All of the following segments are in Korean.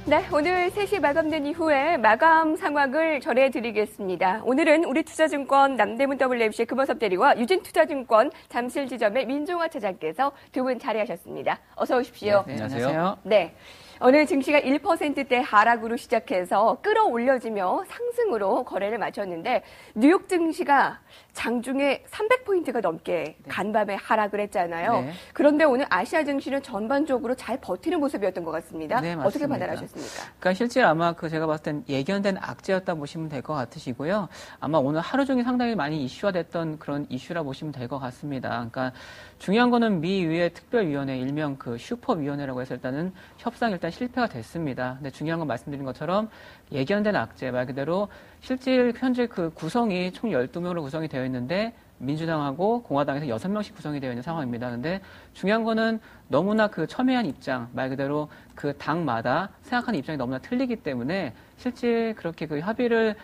네, 오늘 3시 마감된 이후에 마감 상황을 전해드리겠습니다. 오늘은 우리투자증권 남대문 WMC 금원섭 대리와 유진투자증권 잠실지점의 민종화 차장께서 두 분 자리하셨습니다. 어서 오십시오. 네, 안녕하세요. 네. 오늘 증시가 1%대 하락으로 시작해서 끌어올려지며 상승으로 거래를 마쳤는데 뉴욕 증시가 장중에 300포인트가 넘게 간밤에 하락을 했잖아요. 네. 그런데 오늘 아시아 증시는 전반적으로 잘 버티는 모습이었던 것 같습니다. 네, 어떻게 판단하셨습니까? 그러니까 실제 아마 제가 봤을 땐 예견된 악재였다 보시면 될 것 같으시고요. 아마 오늘 하루 종일 상당히 많이 이슈화됐던 그런 이슈라 보시면 될 것 같습니다. 그러니까 중요한 거는 미 의회 특별위원회 일명 슈퍼위원회라고 해서 일단은 협상 일단 실패가 됐습니다. 근데 중요한 건 말씀드린 것처럼 예견된 악재 말 그대로 실제 현재 구성이 총 12명으로 구성이 되어 있는데 민주당하고 공화당에서 6명씩 구성이 되어 있는 상황입니다. 근데 중요한 거는 너무나 첨예한 입장, 말 그대로 당마다 생각하는 입장이 너무나 틀리기 때문에 실제 그렇게 협의를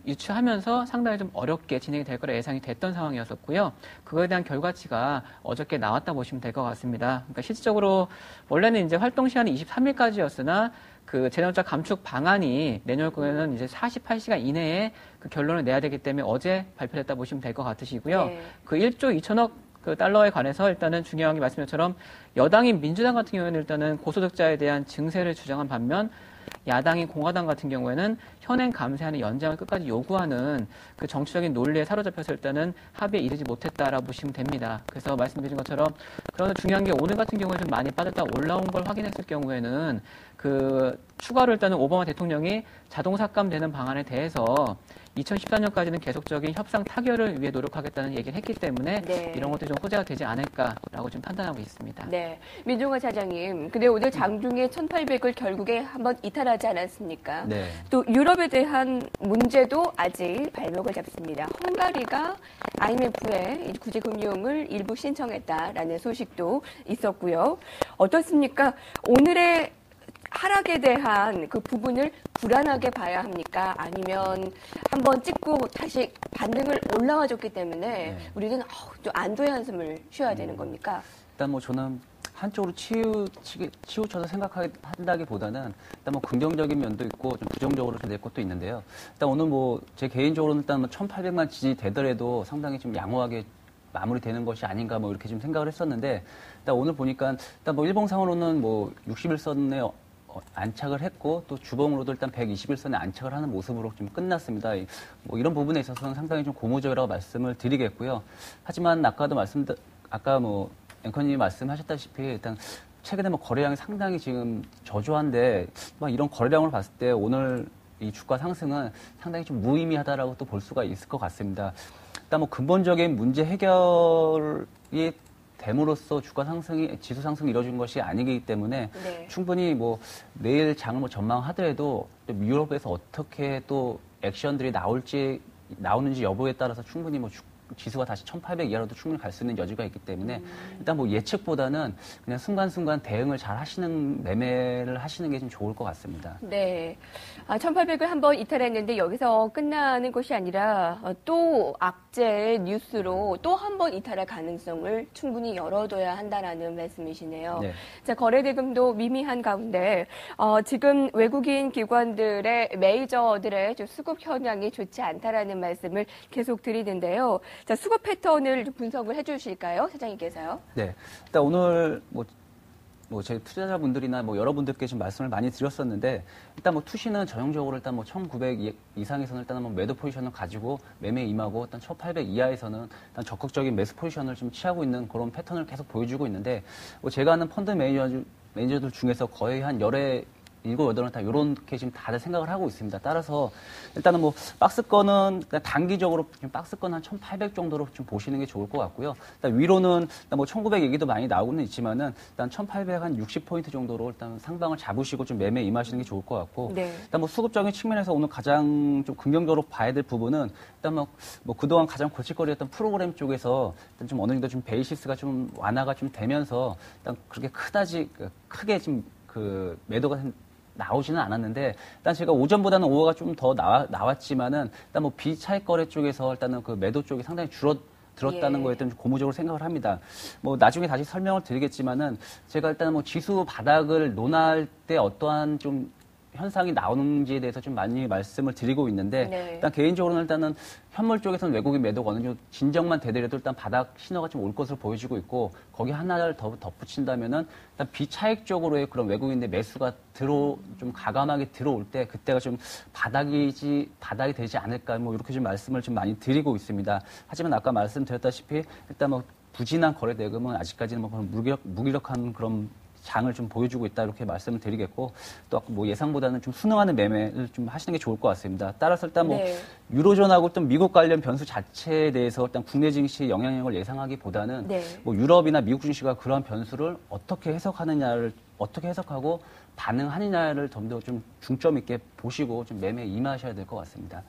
유추하면서 상당히 좀 어렵게 진행이 될 거라 예상이 됐던 상황이었었고요. 그거에 대한 결과치가 어저께 나왔다 보시면 될 것 같습니다. 그러니까 실질적으로 원래는 이제 활동 시한이 23일까지였으나 재정적 감축 방안이 내년 거에는 이제 48시간 이내에 결론을 내야 되기 때문에 어제 발표됐다 보시면 될 것 같으시고요. 네. 1조 2천억 달러에 관해서 일단은 중요한 게 말씀드린 것처럼 여당인 민주당 같은 경우에는 일단은 고소득자에 대한 증세를 주장한 반면 야당인 공화당 같은 경우에는 현행 감세안의 연장을 끝까지 요구하는 정치적인 논리에 사로잡혀서 일단은 합의에 이르지 못했다라고 보시면 됩니다. 그래서 말씀드린 것처럼 그러나 중요한 게 오늘 같은 경우에 좀 많이 빠졌다 올라온 걸 확인했을 경우에는 추가로 일단은 오바마 대통령이 자동 삭감되는 방안에 대해서 2014년까지는 계속적인 협상 타결을 위해 노력하겠다는 얘기를 했기 때문에 네. 이런 것들이 좀 호재가 되지 않을까라고 좀 판단하고 있습니다. 네, 민종화 차장님. 근데 오늘 장중에 1,800을 결국에 한번 이탈하지 않았습니까? 네. 또 유럽에 대한 문제도 아직 발목을 잡습니다. 헝가리가 IMF에 구제금융을 일부 신청했다라는 소식도 있었고요. 어떻습니까? 오늘의 하락에 대한 부분을 불안하게 봐야 합니까? 아니면 한번 찍고 다시 반등을 올라와줬기 때문에 네. 우리는 또 안도의 한숨을 쉬어야 되는 겁니까? 일단 저는 한쪽으로 치우쳐서 생각한다기보다는 일단 긍정적인 면도 있고 좀 부정적으로 될 것도 있는데요. 일단 오늘 제 개인적으로는 일단 1,800만 지지되더라도 상당히 좀 양호하게 마무리되는 것이 아닌가 이렇게 좀 생각을 했었는데 일단 오늘 보니까 일단 일봉상으로는 61선에 안착을 했고 또 주봉으로도 일단 121선에 안착을 하는 모습으로 좀 끝났습니다. 이런 부분에 있어서는 상당히 좀 고무적이라고 말씀을 드리겠고요. 하지만 아까 앵커님이 말씀하셨다시피 일단 최근에 거래량이 상당히 지금 저조한데 이런 거래량을 봤을 때 오늘 이 주가 상승은 상당히 좀 무의미하다라고 또 볼 수가 있을 것 같습니다. 일단 근본적인 문제 해결이 됨으로써 지수 상승이 이루어진 것이 아니기 때문에 네. 충분히 내일 장을 전망하더라도 유럽에서 어떻게 또 액션들이 나오는지 여부에 따라서 충분히 지수가 다시 1,800 이하로도 충분히 갈 수 있는 여지가 있기 때문에 일단 예측보다는 그냥 순간순간 대응을 잘 하시는 매매를 하시는 게 좀 좋을 것 같습니다. 네. 1,800을 한번 이탈했는데 여기서 끝나는 것이 아니라 또 악재의 뉴스로 또 한 번 이탈할 가능성을 충분히 열어둬야 한다라는 말씀이시네요. 네. 자, 거래 대금도 미미한 가운데 지금 외국인 기관들의 메이저들의 수급 현황이 좋지 않다라는 말씀을 계속 드리는데요. 자, 수급 패턴을 분석을 해주실까요, 사장님께서요? 네, 일단 오늘 제 투자자분들이나 여러분들께 좀 말씀을 많이 드렸었는데 일단 투시는 전형적으로 일단 1,900 이상에서는 일단 매도 포지션을 가지고 매매 임하고 일단 1,800 이하에서는 일단 적극적인 매수 포지션을 좀 취하고 있는 그런 패턴을 계속 보여주고 있는데 제가 아는 펀드 매니저들 중에서 거의 한 7, 8은 다 이렇게 지금 다들 생각을 하고 있습니다. 따라서 일단은 박스권은 단기적으로 좀 박스권 한 1,800 정도로 좀 보시는 게 좋을 것 같고요. 일단 위로는 일단 1,900 얘기도 많이 나오고는 있지만은 일단 1,800 한 60포인트 정도로 일단 상방을 잡으시고 좀 매매 임하시는 게 좋을 것 같고. 네. 일단 수급적인 측면에서 오늘 가장 좀 긍정적으로 봐야 될 부분은 일단 그동안 가장 골칫거리였던 프로그램 쪽에서 일단 좀 어느 정도 좀 베이시스가 좀 완화가 좀 되면서 일단 그렇게 크게 좀 매도가 나오지는 않았는데 일단 제가 오전보다는 오후가 좀 더 나왔지만은 일단 비차익 거래 쪽에서 일단은 매도 쪽이 상당히 들었다는 거에 대한 고무적으로 생각을 합니다. 나중에 다시 설명을 드리겠지만은 제가 일단 지수 바닥을 논할 때 어떠한 좀 현상이 나오는지에 대해서 좀 많이 말씀을 드리고 있는데 네. 일단 개인적으로는 일단은 현물 쪽에서는 외국인 매도가 어느 정도 진정만 되더라도 일단 바닥 신호가 좀 올 것으로 보여지고 있고 거기 하나를 더 덧붙인다면은 일단 비차익적으로의 그런 외국인의 매수가 좀 가감하게 들어올 때 그때가 좀 바닥이 되지 않을까 뭐 이렇게 좀 말씀을 좀 많이 드리고 있습니다. 하지만 아까 말씀드렸다시피 일단 뭐 부진한 거래 대금은 아직까지는 뭐 그런 무기력한 그런 장을 좀 보여주고 있다 이렇게 말씀을 드리겠고 또 뭐 예상보다는 좀 순응하는 매매를 좀 하시는 게 좋을 것 같습니다. 따라서 일단 뭐 네. 유로존하고 또 미국 관련 변수 자체에 대해서 일단 국내 증시의 영향력을 예상하기보다는 네. 뭐 유럽이나 미국 증시가 그러한 변수를 어떻게 해석하고 반응하느냐를 좀 더 좀 중점 있게 보시고 좀 매매에 임하셔야 될 것 같습니다.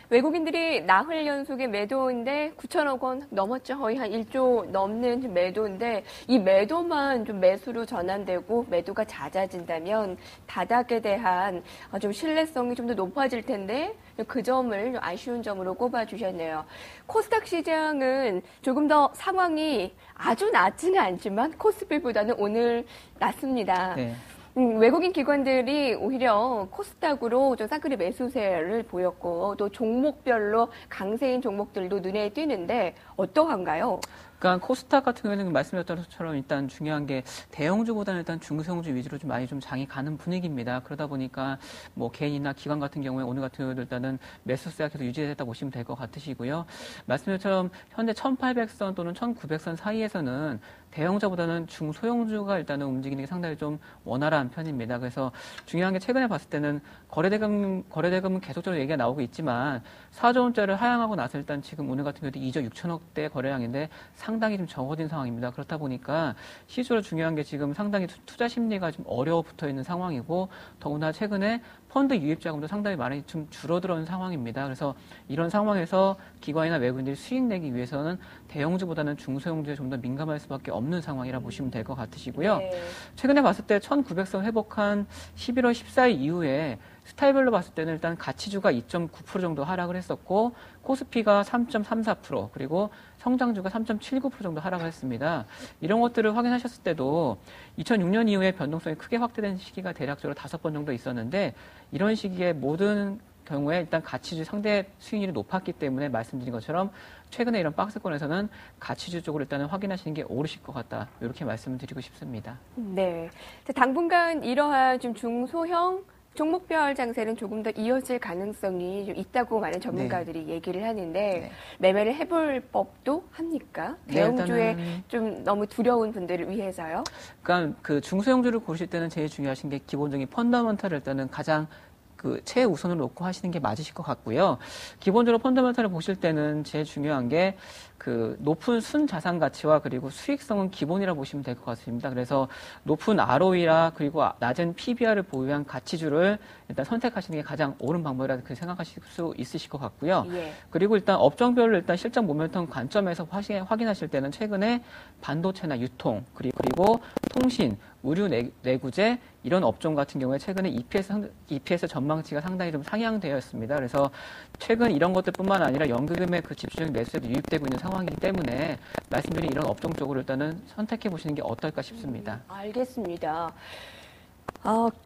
외국인들이 나흘 연속의 매도인데 9천억 원 넘었죠. 거의 한 1조 넘는 매도인데 이 매도만 좀 매수로 전환되고 매도가 잦아진다면 바닥에 대한 좀 신뢰성이 좀 더 높아질 텐데 그 점을 좀 아쉬운 점으로 꼽아주셨네요. 코스닥 시장은 조금 더 상황이 아주 낮지는 않지만 코스피보다는 오늘 낮습니다. 네. 외국인 기관들이 오히려 코스닥으로 좀 싸그리 매수세를 보였고 또 종목별로 강세인 종목들도 눈에 띄는데 어떠한가요? 그러니까 코스닥 같은 경우에는 말씀드렸던 것처럼 일단 중요한 게 대형주보다는 일단 중소형주 위주로 좀 많이 좀 장이 가는 분위기입니다. 그러다 보니까 뭐 개인이나 기관 같은 경우에 오늘 같은 경우도 일단은 매수세가 계속 유지됐다 보시면 될 것 같으시고요. 말씀드린 것처럼 현재 1800선 또는 1900선 사이에서는 대형주보다는 중소형주가 일단은 움직이는 게 상당히 좀 원활한 편입니다. 그래서 중요한 게 최근에 봤을 때는 거래대금은 계속적으로 얘기가 나오고 있지만 4조 원짜리를 하향하고 나서 일단 지금 오늘 같은 경우도 2조 6천억대 거래량인데 상당히 좀 적어진 상황입니다. 그렇다 보니까 시주로 중요한 게 지금 상당히 투자 심리가 좀 어려워 붙어 있는 상황이고 더구나 최근에 펀드 유입 자금도 상당히 많이 좀 줄어들어온 상황입니다. 그래서 이런 상황에서 기관이나 외국인들이 수익 내기 위해서는 대형주보다는 중소형주에 좀 더 민감할 수밖에 없는 상황이라 보시면 될 것 같으시고요. 네. 최근에 봤을 때 1900선 회복한 11월 14일 이후에 스타일별로 봤을 때는 일단 가치주가 2.9% 정도 하락을 했었고 코스피가 3.34% 그리고 성장주가 3.79% 정도 하락을 했습니다. 이런 것들을 확인하셨을 때도 2006년 이후에 변동성이 크게 확대된 시기가 대략적으로 5번 정도 있었는데 이런 시기에 모든 경우에 일단 가치주 상대 수익률이 높았기 때문에 말씀드린 것처럼 최근에 이런 박스권에서는 가치주 쪽으로 일단은 확인하시는 게 옳으실 것 같다. 이렇게 말씀을 드리고 싶습니다. 네. 당분간 이러한 좀 중소형 종목별 장세는 조금 더 이어질 가능성이 좀 있다고 많은 전문가들이 얘기를 하는데 네. 매매를 해볼 법도 합니까? 대형주에 좀 너무 두려운 분들을 위해서요? 그러니까 그 중소형주를 고르실 때는 제일 중요하신 게 기본적인 펀더먼탈을 일단은 가장 그 최우선을 놓고 하시는 게 맞으실 것 같고요. 기본적으로 펀더멘탈을 보실 때는 제일 중요한 게 그 높은 순자산 가치와 그리고 수익성은 기본이라 보시면 될 것 같습니다. 그래서 높은 ROE라 그리고 낮은 PBR을 보유한 가치주를 일단 선택하시는 게 가장 옳은 방법이라 그렇게 생각하실 수 있으실 것 같고요. 예. 그리고 일단 업종별로 일단 실적 모멘텀 관점에서 확인하실 때는 최근에 반도체나 유통 그리고 통신, 의류 내구재 이런 업종 같은 경우에 최근에 EPS 전망치가 상당히 좀 상향되어 있습니다. 그래서 최근 이런 것들뿐만 아니라 연금의 그 집중적인 매수에도 유입되고 있는 상황이기 때문에 말씀드린 이런 업종 쪽으로 일단은 선택해 보시는 게 어떨까 싶습니다. 알겠습니다.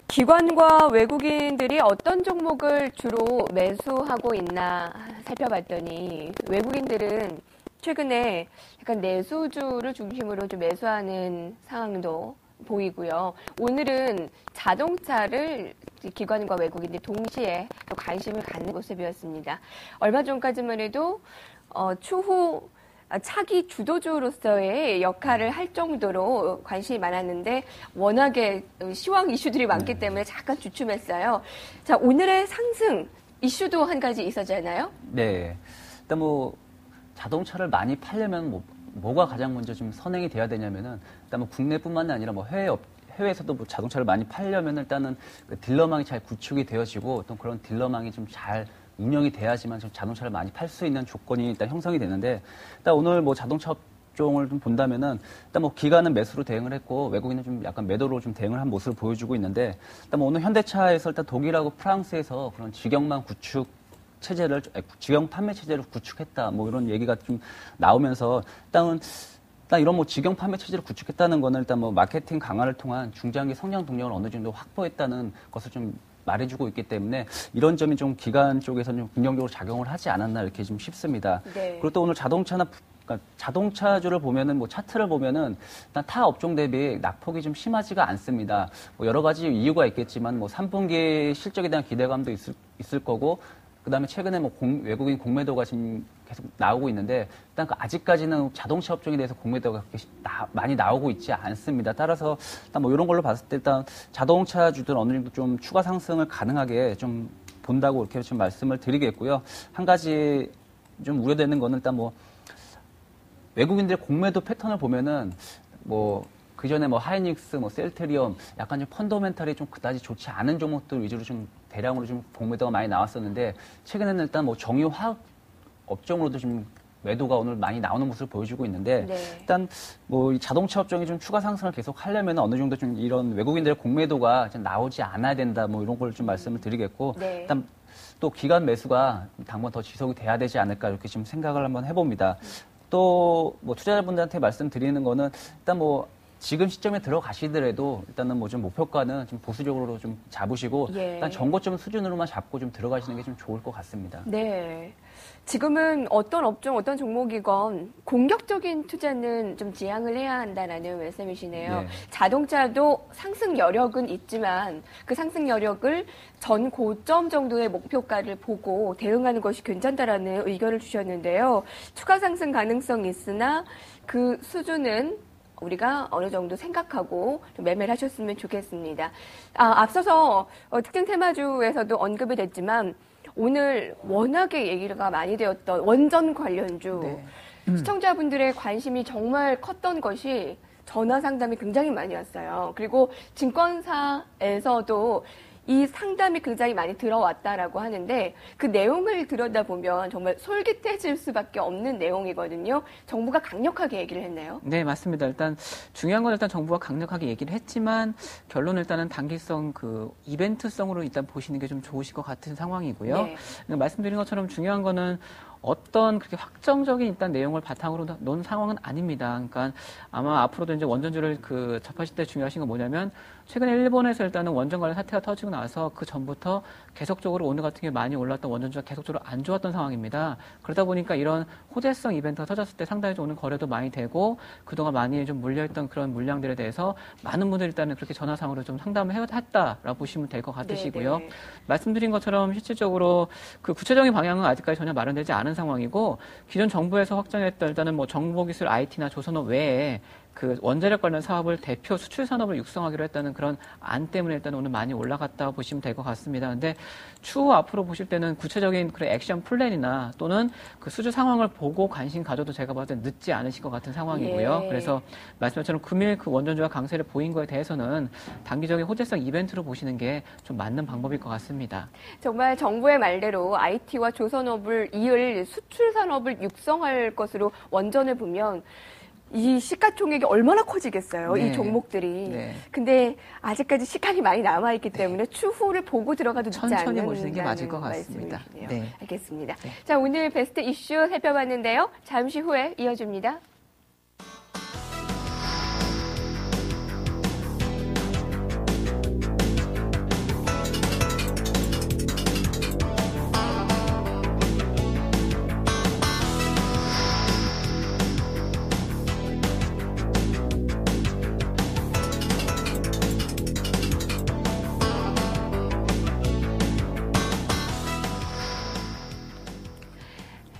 기관과 외국인들이 어떤 종목을 주로 매수하고 있나 살펴봤더니 외국인들은 최근에 약간 내수주를 중심으로 좀 매수하는 상황도 보이고요. 오늘은 자동차를 기관과 외국인들이 동시에 또 관심을 갖는 모습이었습니다. 얼마 전까지만 해도 추후 차기 주도주로서의 역할을 할 정도로 관심이 많았는데 워낙에 시황 이슈들이 많기 때문에 잠깐 주춤했어요. 자, 오늘의 상승 이슈도 한 가지 있었잖아요. 네. 일단 뭐 자동차를 많이 팔려면 뭐가 가장 먼저 좀 선행이 돼야 되냐면은 일단 뭐 국내뿐만 아니라 뭐 해외에서도 뭐 자동차를 많이 팔려면 일단은 그 딜러망이 잘 구축이 되어지고 또 그런 딜러망이 좀 잘 운영이 돼야지만 좀 자동차를 많이 팔 수 있는 조건이 일단 형성이 되는데 일단 오늘 뭐 자동차 업종을 좀 본다면은 일단 뭐 기관은 매수로 대응을 했고 외국인은 좀 약간 매도로 좀 대응을 한 모습을 보여주고 있는데 일단 뭐 오늘 현대차에서 일단 독일하고 프랑스에서 그런 직영망 구축 직영 판매 체제를 구축했다. 뭐 이런 얘기가 좀 나오면서 일단은 일단 이런 뭐 직영 판매 체제를 구축했다는 거는 일단 뭐 마케팅 강화를 통한 중장기 성장 동력을 어느 정도 확보했다는 것을 좀 말해주고 있기 때문에 이런 점이 좀 기관 쪽에서는 좀 긍정적으로 작용을 하지 않았나 이렇게 좀 싶습니다. 네. 그리고 또 오늘 그러니까 자동차주를 보면은 뭐 차트를 보면은 일단 타 업종 대비 낙폭이 좀 심하지가 않습니다. 뭐 여러 가지 이유가 있겠지만 뭐 3분기 실적에 대한 기대감도 있을 거고 그다음에 최근에 뭐 외국인 공매도가 지금 계속 나오고 있는데 일단 아직까지는 자동차 업종에 대해서 공매도가 그렇게 많이 나오고 있지 않습니다. 따라서 일단 뭐 이런 걸로 봤을 때 일단 자동차주들 어느 정도 좀 추가 상승을 가능하게 좀 본다고 이렇게 좀 말씀을 드리겠고요. 한 가지 좀 우려되는 거는 일단 뭐 외국인들의 공매도 패턴을 보면은 뭐 그전에 뭐 하이닉스, 뭐 셀트리온 약간 좀 펀더멘탈이 좀 그다지 좋지 않은 종목들 위주로 좀 대량으로 좀 공매도가 많이 나왔었는데 최근에는 일단 뭐 정유 화학 업종으로도 좀 매도가 오늘 많이 나오는 모습을 보여주고 있는데 네. 일단 뭐 이 자동차 업종이 좀 추가 상승을 계속 하려면 어느 정도 좀 이런 외국인들의 공매도가 좀 나오지 않아야 된다 뭐 이런 걸 좀 말씀을 드리겠고 네. 일단 또 기관 매수가 당분 더 지속이 돼야 되지 않을까 이렇게 지금 생각을 한번 해봅니다. 또 뭐 투자자분들한테 말씀드리는 거는 일단 뭐 지금 시점에 들어가시더라도 일단은 뭐 좀 목표가는 좀 보수적으로 좀 잡으시고 예. 일단 정고점 수준으로만 잡고 좀 들어가시는 게 좀 좋을 것 같습니다. 네. 지금은 어떤 업종, 어떤 종목이건 공격적인 투자는 좀 지양을 해야 한다라는 말씀이시네요. 네. 자동차도 상승 여력은 있지만 그 상승 여력을 전 고점 정도의 목표가를 보고 대응하는 것이 괜찮다라는 의견을 주셨는데요. 추가 상승 가능성이 있으나 그 수준은 우리가 어느 정도 생각하고 좀 매매를 하셨으면 좋겠습니다. 앞서서 특정 테마주에서도 언급이 됐지만 오늘 워낙에 얘기가 많이 되었던 원전 관련주 네. 시청자분들의 관심이 정말 컸던 것이 전화 상담이 굉장히 많이 왔어요. 그리고 증권사에서도 이 상담이 굉장히 많이 들어왔다라고 하는데 그 내용을 들여다보면 정말 솔깃해질 수밖에 없는 내용이거든요. 정부가 강력하게 얘기를 했네요. 네, 맞습니다. 일단 중요한 건 일단 정부가 강력하게 얘기를 했지만 결론은 일단은 단기성 그 이벤트성으로 일단 보시는 게 좀 좋으실 것 같은 상황이고요. 네. 말씀드린 것처럼 중요한 거는 어떤 그렇게 확정적인 일단 내용을 바탕으로 놓은 상황은 아닙니다. 그러니까 아마 앞으로도 이제 원전주를 그 접하실 때 중요하신 건 뭐냐면 최근에 일본에서 일단은 원전 관련 사태가 터지고 나서 그 전부터 계속적으로 오늘 같은 게 많이 올랐던 원전주가 계속적으로 안 좋았던 상황입니다. 그러다 보니까 이런 호재성 이벤트가 터졌을 때 상당히 좀 오늘 거래도 많이 되고 그동안 많이 좀 물려있던 그런 물량들에 대해서 많은 분들이 일단은 그렇게 전화상으로 좀 상담을 했다라고 보시면 될 것 같으시고요. 네네. 말씀드린 것처럼 실질적으로 그 구체적인 방향은 아직까지 전혀 마련되지 않은 상황이고 기존 정부에서 확정했던 일단은 뭐 정보기술 IT나 조선업 외에 그 원자력 관련 사업을 대표 수출 산업을 육성하기로 했다는 그런 안 때문에 일단 오늘 많이 올라갔다 보시면 될 것 같습니다. 근데 추후 앞으로 보실 때는 구체적인 그런 액션 플랜이나 또는 그 수주 상황을 보고 관심 가져도 제가 봤을 때 늦지 않으실 것 같은 상황이고요. 예. 그래서 말씀처럼 금일 그 원전주가 강세를 보인 거에 대해서는 단기적인 호재성 이벤트로 보시는 게 좀 맞는 방법일 것 같습니다. 정말 정부의 말대로 IT와 조선업을 이을 수출 산업을 육성할 것으로 원전을 보면 이 시가총액이 얼마나 커지겠어요. 네. 이 종목들이. 네. 근데 아직까지 시간이 많이 남아있기 때문에 추후를 보고 들어가도 늦지 않는 천천히 보시는 게 맞을 것 같습니다. 말씀이시네요. 네. 알겠습니다. 네. 자, 오늘 베스트 이슈 살펴봤는데요. 잠시 후에 이어집니다.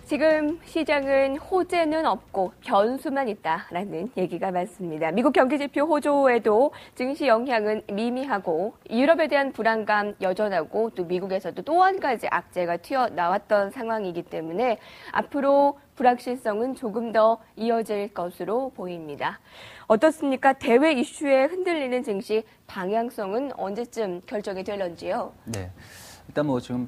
지금 시장은 호재는 없고 변수만 있다라는 얘기가 많습니다. 미국 경기지표 호조에도 증시 영향은 미미하고 유럽에 대한 불안감 여전하고 또 미국에서도 또 한 가지 악재가 튀어나왔던 상황이기 때문에 앞으로 불확실성은 조금 더 이어질 것으로 보입니다. 어떻습니까? 대외 이슈에 흔들리는 증시 방향성은 언제쯤 결정이 될런지요? 네. 일단 뭐 지금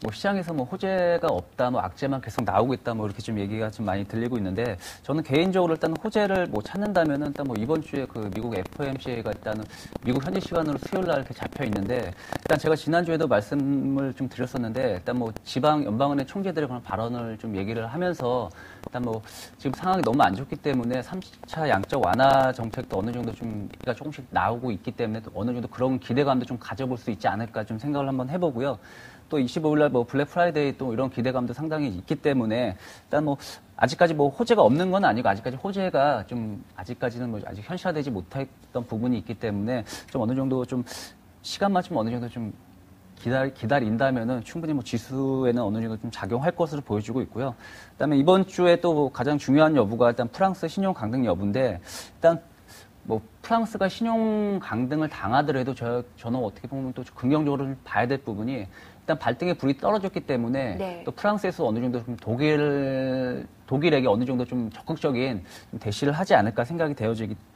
뭐 시장에서 뭐 호재가 없다, 뭐 악재만 계속 나오고 있다, 뭐 이렇게 좀 얘기가 좀 많이 들리고 있는데 저는 개인적으로 일단 호재를 뭐 찾는다면은 일단 뭐 이번 주에 그 미국 FOMC가 일단은 미국 현지 시간으로 수요일 날 이렇게 잡혀 있는데 일단 제가 지난주에도 말씀을 좀 드렸었는데 일단 뭐 지방 연방은행 총재들의 그런 발언을 좀 얘기를 하면서 일단 뭐 지금 상황이 너무 안 좋기 때문에 3차 양적 완화 정책도 어느 정도 좀 조금씩 나오고 있기 때문에 또 어느 정도 그런 기대감도 좀 가져볼 수 있지 않을까 좀 생각을 한번 해보고요. 또 25일 날 뭐 블랙 프라이데이 또 이런 기대감도 상당히 있기 때문에 일단 뭐 아직까지 뭐 호재가 없는 건 아니고 아직까지 호재가 좀 아직까지는 뭐 아직 현실화되지 못했던 부분이 있기 때문에 좀 어느 정도 좀 시간만 좀 어느 정도 좀 기다린다면은 충분히 뭐 지수에는 어느 정도 좀 작용할 것으로 보여지고 있고요. 그다음에 이번 주에 또 가장 중요한 여부가 일단 프랑스 신용 강등 여부인데 일단 뭐 프랑스가 신용 강등을 당하더라도 저는 어떻게 보면 또 긍정적으로 좀 봐야 될 부분이 일단 발등에 불이 떨어졌기 때문에 네. 또 프랑스에서 어느 정도 좀 독일에게 어느 정도 좀 적극적인 대시를 하지 않을까 생각이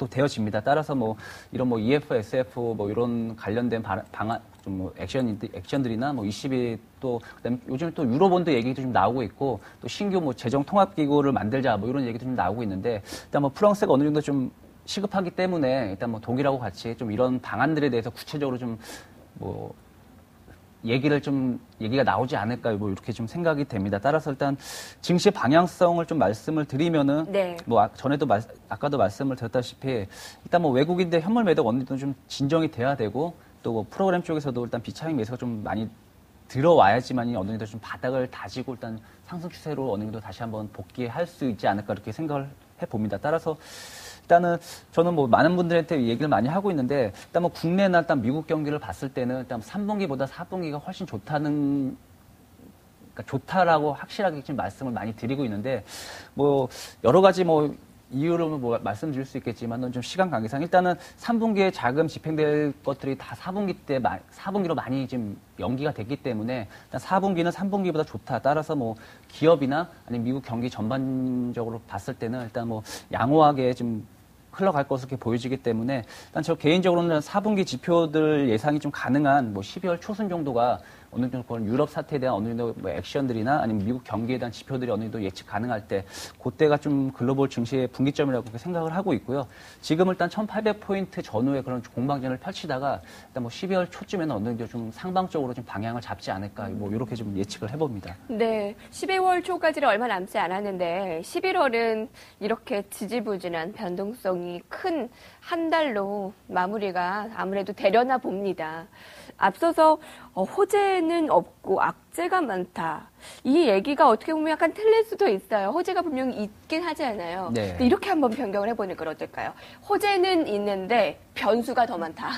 되어집니다. 따라서 뭐 이런 뭐 EF, SF 뭐 이런 관련된 방안 좀 뭐 액션들이나 뭐 ECB 또 그다음에 요즘 또 유로본드 얘기도 좀 나오고 있고 또 신규 뭐 재정 통합 기구를 만들자 뭐 이런 얘기도 좀 나오고 있는데 일단 뭐 프랑스가 어느 정도 좀 시급하기 때문에 일단 뭐 독일하고 같이 좀 이런 방안들에 대해서 구체적으로 좀 뭐 얘기가 나오지 않을까 뭐 이렇게 좀 생각이 됩니다. 따라서 일단 증시 방향성을 좀 말씀을 드리면은 네. 뭐 아까도 말씀을 드렸다시피 일단 뭐 외국인들 현물 매도 어느 정도 좀 진정이 돼야 되고 또 뭐 프로그램 쪽에서도 일단 비차익 매수가 좀 많이 들어와야지만 어느 정도 좀 바닥을 다지고 일단 상승 추세로 어느 정도 다시 한번 복귀할 수 있지 않을까 이렇게 생각을 해봅니다. 따라서 일단은 저는 뭐 많은 분들한테 얘기를 많이 하고 있는데 일단 뭐 국내나 일단 미국 경기를 봤을 때는 일단 3분기보다 4분기가 훨씬 좋다라고 확실하게 지금 말씀을 많이 드리고 있는데 뭐 여러 가지 뭐 이유로 뭐 말씀드릴 수 있겠지만 좀 시간 관계상 일단은 3분기에 자금 집행될 것들이 다 4분기로 많이 지금 연기가 됐기 때문에 일단 4분기는 3분기보다 좋다. 따라서 뭐 기업이나 아니면 미국 경기 전반적으로 봤을 때는 일단 뭐 양호하게 좀 흘러갈 것으로 이렇게 보여지기 때문에 일단 저 개인적으로는 4분기 지표들 예상이 좀 가능한 뭐 12월 초순 정도가 어느 정도 그런 유럽 사태에 대한 어느 정도 뭐 액션들이나 아니면 미국 경기에 대한 지표들이 어느 정도 예측 가능할 때 그때가 좀 글로벌 증시의 분기점이라고 생각을 하고 있고요. 지금 일단 1800포인트 전후에 그런 공방전을 펼치다가 일단 뭐 12월 초쯤에는 어느 정도 좀 상방적으로 좀 방향을 잡지 않을까 뭐 이렇게 좀 예측을 해봅니다. 네, 12월 초까지는 얼마 남지 않았는데 11월은 이렇게 지지부진한 변동성이 큰 한 달로 마무리가 아무래도 되려나 봅니다. 앞서서 호재는 없고 악재가 많다. 이 얘기가 어떻게 보면 약간 틀릴 수도 있어요. 호재가 분명히 있긴 하잖아요. 네. 근데 이렇게 한번 변경을 해보는 건 어떨까요? 호재는 있는데 변수가 더 많다.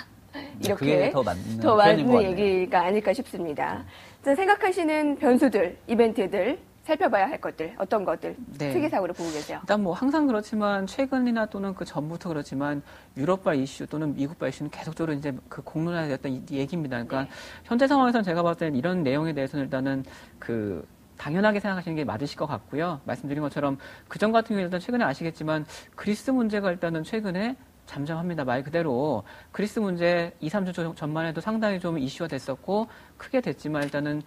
이렇게 더 맞는 얘기가 아닐까 싶습니다. 자, 생각하시는 변수들, 이벤트들 살펴봐야 할 것들, 어떤 것들 네. 특이사항으로 보고 계세요? 일단 뭐 항상 그렇지만 최근이나 또는 그 전부터 그렇지만 유럽발 이슈 또는 미국발 이슈는 계속적으로 이제 그 공론화됐던 이 얘기입니다. 그러니까 네. 현재 상황에서는 제가 봤을 때는 이런 내용에 대해서는 일단은 그 당연하게 생각하시는 게 맞으실 것 같고요. 말씀드린 것처럼 그전 같은 경우에 일단 최근에 아시겠지만 그리스 문제가 일단은 최근에 잠잠합니다. 말 그대로 그리스 문제 2, 3주 전만 해도 상당히 좀 이슈가 됐었고 크게 됐지만 일단은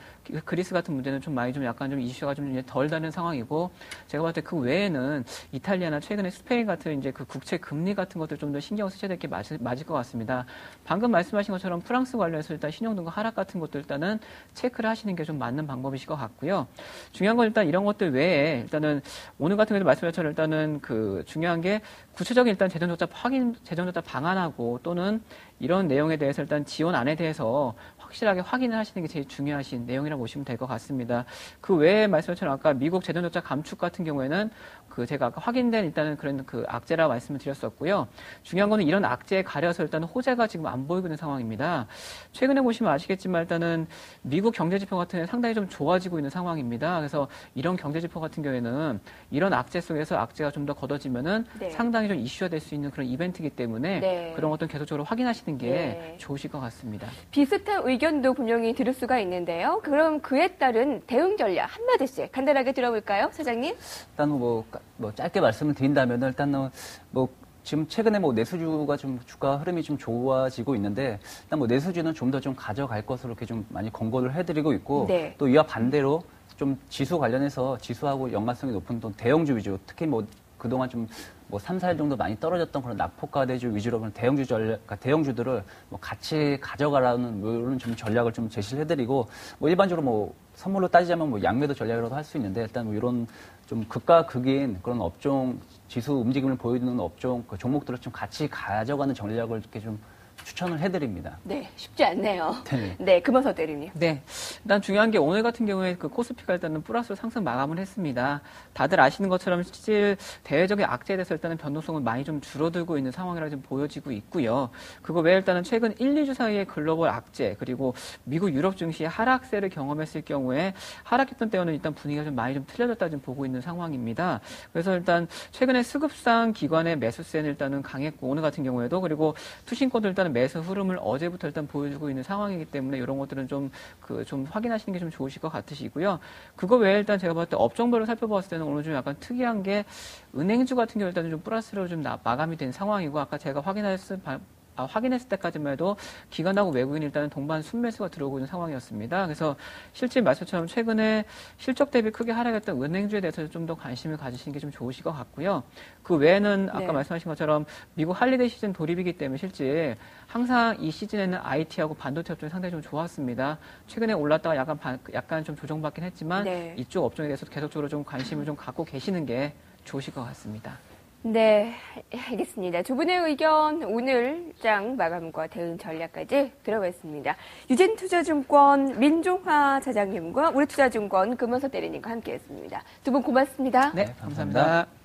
그리스 같은 문제는 좀 많이 좀 약간 좀 이슈가 좀 덜 되는 상황이고 제가 봤을 때 그 외에는 이탈리아나 최근에 스페인 같은 이제 그 국채 금리 같은 것들 좀 더 신경 쓰셔야 될 게 맞을 것 같습니다. 방금 말씀하신 것처럼 프랑스 관련해서 일단 신용등급 하락 같은 것들 일단은 체크를 하시는 게 좀 맞는 방법이실 것 같고요. 중요한 건 일단 이런 것들 외에 일단은 오늘 같은 경우도 말씀하신 것처럼 일단은 그 중요한 게 구체적인 일단 재정조사 방안하고 또는 이런 내용에 대해서 일단 지원 안에 대해서 확실하게 확인을 하시는 게 제일 중요하신 내용이라고 보시면 될 것 같습니다. 그 외에 말씀처럼 아까 미국 재정조사 감축 같은 경우에는 그 제가 아까 확인된 일단은 그런 그 악재라고 말씀을 드렸었고요. 중요한 거는 이런 악재에 가려서 일단은 호재가 지금 안 보이고 있는 상황입니다. 최근에 보시면 아시겠지만 일단은 미국 경제지표 같은 경우는 상당히 좀 좋아지고 있는 상황입니다. 그래서 이런 경제지표 같은 경우에는 이런 악재 속에서 악재가 좀 더 걷어지면은 네. 상당히 좀 이슈가 될 수 있는 그런 이벤트이기 때문에 네. 그런 것들은 계속적으로 확인하시는 게 네. 좋으실 것 같습니다. 비슷한 의견도 분명히 들을 수가 있는데요. 그럼 그에 따른 대응 전략 한마디씩 간단하게 들어볼까요, 사장님? 일단 뭐 짧게 말씀을 드린다면 일단은 뭐 지금 최근에 뭐 내수주가 좀 주가 흐름이 좀 좋아지고 있는데 일단 뭐 내수주는 좀 더 좀 가져갈 것으로 이렇게 좀 많이 권고를 해드리고 있고 네. 또 이와 반대로 좀 지수 관련해서 지수하고 연관성이 높은 또 대형주 위주 특히 뭐 그동안 좀 뭐 3, 4일 정도 많이 떨어졌던 그런 낙폭과대주 위주로 그런 대형주 그러니까 대형주들을 뭐 같이 가져가라는 뭐 이런 좀 전략을 좀 제시를 해드리고 뭐 일반적으로 뭐 선물로 따지자면 뭐 양매도 전략이라도 할 수 있는데 일단 뭐 이런 좀 극과 극인 그런 업종 지수 움직임을 보여주는 업종 그 종목들을 좀 같이 가져가는 전략을 이렇게 좀 추천을 해드립니다. 네, 쉽지 않네요. 네. 네, 금원서 대리님. 네. 일단 중요한 게 오늘 같은 경우에 그 코스피가 일단은 플러스 상승 마감을 했습니다. 다들 아시는 것처럼 실질 대외적인 악재에 대해서 일단은 변동성은 많이 좀 줄어들고 있는 상황이라 좀 보여지고 있고요. 그거 외에 일단은 최근 1, 2주 사이에 글로벌 악재 그리고 미국, 유럽 증시의 하락세를 경험했을 경우에 하락했던 때와는 일단 분위기가 좀 많이 좀 틀려졌다 좀 보고 있는 상황입니다. 그래서 일단 최근에 수급상 기관의 매수세는 일단은 강했고 오늘 같은 경우에도 그리고 투신권도 일단은 매수 흐름을 어제부터 일단 보여주고 있는 상황이기 때문에 이런 것들은 좀 확인하시는 게 좀 좋으실 것 같으시고요. 그거 외에 일단 제가 봤을 때 업종별로 살펴봤을 때는 오늘 좀 약간 특이한 게 은행주 같은 경우 일단은 좀 플러스로 좀 마감이 된 상황이고 아까 제가 확인했을 때까지만 해도 기관하고 외국인 일단은 동반 순매수가 들어오고 있는 상황이었습니다. 그래서 실제 말씀처럼 최근에 실적 대비 크게 하락했던 은행주에 대해서 좀 더 관심을 가지시는 게 좀 좋으실 것 같고요. 그 외에는 아까 네. 말씀하신 것처럼 미국 할리데이 시즌 돌입이기 때문에 실제 항상 이 시즌에는 IT하고 반도체 업종이 상당히 좀 좋았습니다. 최근에 올랐다가 약간 좀 조정받긴 했지만 네. 이쪽 업종에 대해서 계속적으로 좀 관심을 좀 갖고 계시는 게 좋으실 것 같습니다. 네, 알겠습니다. 두 분의 의견 오늘 장 마감과 대응 전략까지 들어봤습니다. 유진투자증권 민종화 차장님과 우리투자증권 금원서 대리님과 함께했습니다. 두 분 고맙습니다. 네, 감사합니다.